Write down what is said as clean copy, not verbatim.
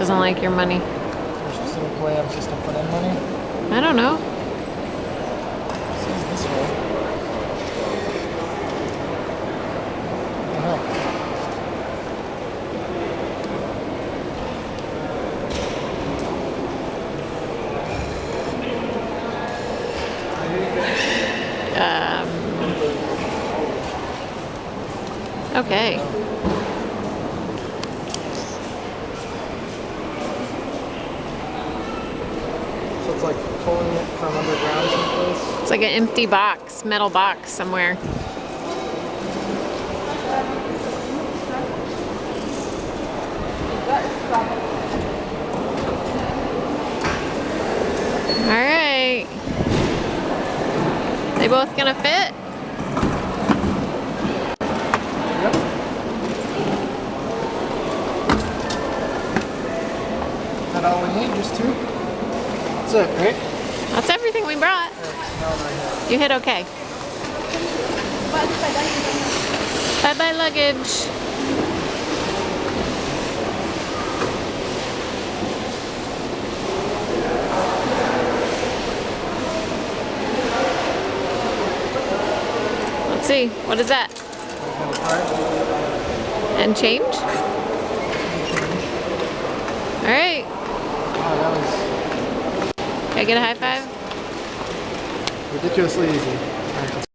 doesn't like your money. There's a specific way I'm supposed to put in money? I don't know. It says this way. What the hell? Okay. So it's like pulling it from underground someplace? It's like an empty box, metal box somewhere. All right. They both gonna fit? Yep. Is that all we need? Just two? That's it, right? That's everything we brought. Right. You hit okay. Bye-bye luggage. Let's see. What is that? And change? All right. Wow, that was Can I get a high five? ridiculously easy.